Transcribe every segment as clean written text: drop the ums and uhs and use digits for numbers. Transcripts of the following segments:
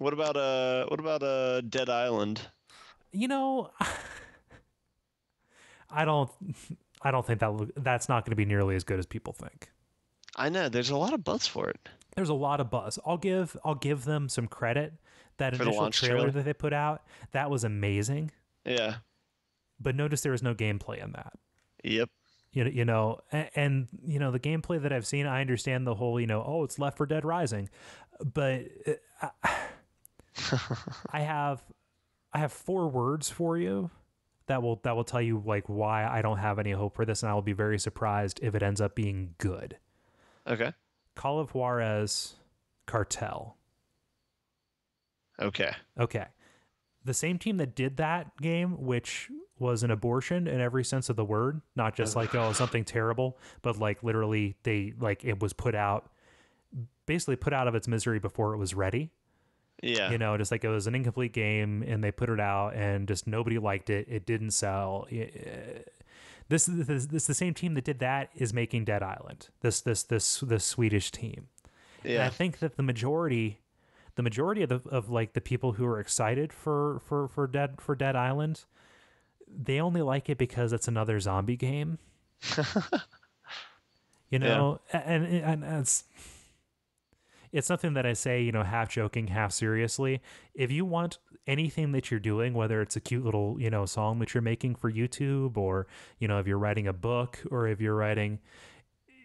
What about Dead Island? You know, I don't I don't think that's not going to be nearly as good as people think. I know there's a lot of buzz for it There's a lot of buzz. I'll give them some credit. That for the initial launch trailer trailer. that they put out, that was amazing. Yeah. But notice there was no gameplay in that. Yep. And the gameplay that I've seen, I understand the whole, oh, it's Left 4 Dead Rising, but I have I have four words for you that will tell you like why I don't have any hope for this, and I will be very surprised if it ends up being good. Okay. Call of Juarez Cartel. Okay. Okay. The same team that did that game, which was an abortion in every sense of the word, not just like, oh, something terrible, but like literally they like it was basically put out of its misery before it was ready. Yeah. Just like it was an incomplete game and they put it out and just nobody liked it. It didn't sell. This the same team that did that is making Dead Island. This Swedish team. And I Yeah. think that the majority of like the people who are excited for Dead Island, they only like it because it's another zombie game. Yeah. And it's something that I say, half joking, half seriously. If you want anything that you're doing, whether it's a cute little, song that you're making for YouTube, or, if you're writing a book, or if you're writing,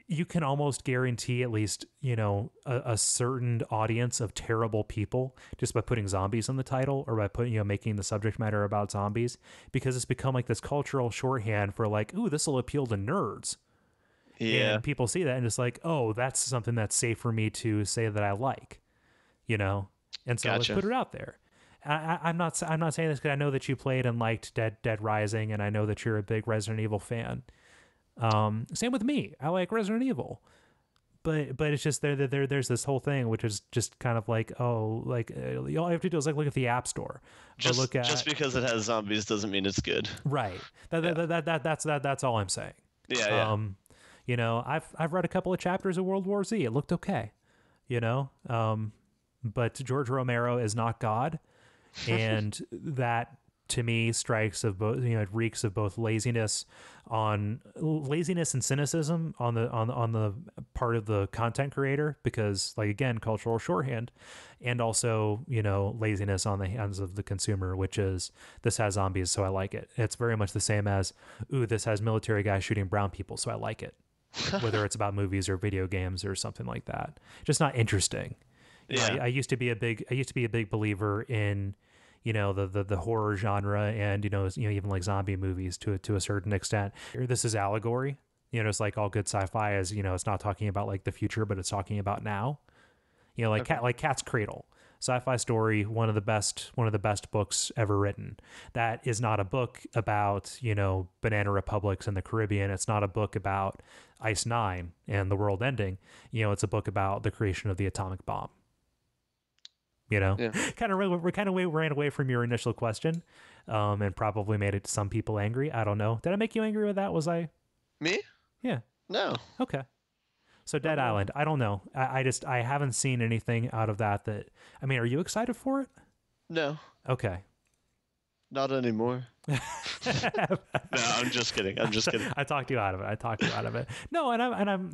you can almost guarantee at least, a certain audience of terrible people just by putting zombies in the title, or by putting, making the subject matter about zombies, because it's become like this cultural shorthand for like, ooh, this will appeal to nerds. Yeah. And people see that and it's like, oh, that's something that's safe for me to say that I like, you know? And so let's Gotcha. put it out there. I'm not saying this because I know that you played and liked Dead Rising, and I know that you're a big Resident Evil fan. Same with me. I like Resident Evil, but it's just there's this whole thing which is just kind of like, oh, like all you have to do is like look at the App Store, or look Just at because it has zombies doesn't mean it's good. right. Yeah. That's all I'm saying. Yeah. Yeah. Um, I've read a couple of chapters of World War Z. It looked okay, you know. But George Romero is not God, and that to me strikes of both. It reeks of both laziness and cynicism on the part of the content creator, because like again, cultural shorthand, and also laziness on the hands of the consumer, which is, this has zombies, so I like it. It's very much the same as, ooh, this has military guys shooting brown people, so I like it. Whether it's about movies or video games or something like that, just not interesting. Yeah. I used to be a big believer in the horror genre, and even like zombie movies to a certain extent. This is allegory. It's like all good sci-fi is, it's not talking about like the future, but it's talking about now. Like Okay. like Cat's Cradle, sci-fi story, one of the best books ever written. That is not a book about banana republics in the Caribbean. It's not a book about Ice Nine and the world ending. It's a book about the creation of the atomic bomb. Yeah. We ran away from your initial question, and probably made it some people angry. I don't know. Did I make you angry with that? Was I? Me? Yeah. No. Okay. So Not Dead at all. Island, I don't know. I haven't seen anything out of that. I mean, are you excited for it? No. Okay. Not anymore. No, I'm just kidding. I'm just kidding. I talked you out of it. No, and I'm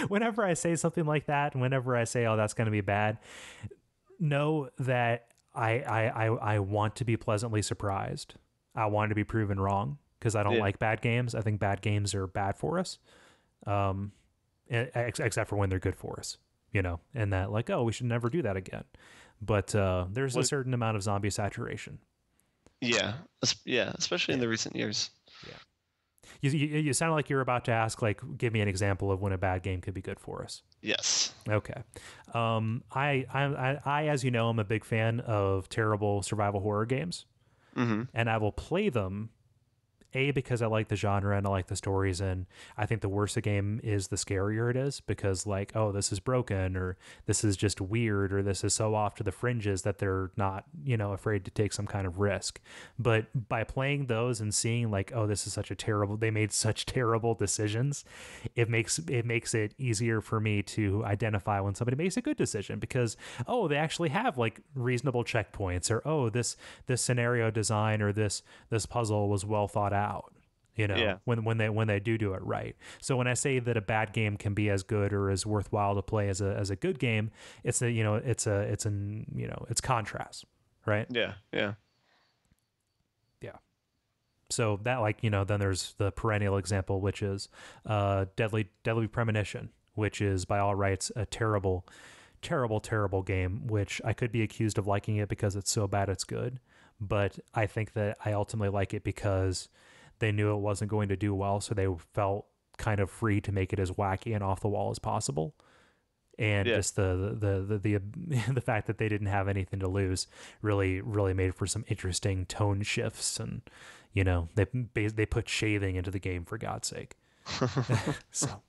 whenever I say something like that, and whenever I say, oh, that's going to be bad, know that I want to be pleasantly surprised. I want to be proven wrong, because I don't Yeah. like bad games. I think bad games are bad for us. Except for when they're good for us, and that like, oh, we should never do that again. But there's a What? certain amount of zombie saturation. Yeah. Yeah. Especially in Yeah. the recent years. Yeah. You sound like you're about to ask, like, give me an example of when a bad game could be good for us. Yes. Okay. As you know, I'm a big fan of terrible survival horror games, Mm-hmm. and I will play them because I like the genre and I like the stories, and I think the worse a game is, the scarier it is, because like, oh, this is broken, or this is just weird, or this is so off to the fringes that they're not, afraid to take some kind of risk. But by playing those and seeing like, oh, this is such a terrible, they made such terrible decisions, it makes it easier for me to identify when somebody makes a good decision, because, oh, they actually have like reasonable checkpoints, or, oh, this scenario design or this puzzle was well thought out, Yeah. when they do it right. So when I say that a bad game can be as good or as worthwhile to play as a good game, it's it's contrast, right? Yeah. Yeah. Yeah. So that, like, then there's the perennial example, which is Deadly Premonition, which is by all rights a terrible, terrible, terrible game, which I could be accused of liking it because it's so bad it's good. But I think that I ultimately like it because they knew it wasn't going to do well, so they felt kind of free to make it as wacky and off the wall as possible. And Yeah. just the the fact that they didn't have anything to lose really made for some interesting tone shifts, and they put shaving into the game, for God's sake. So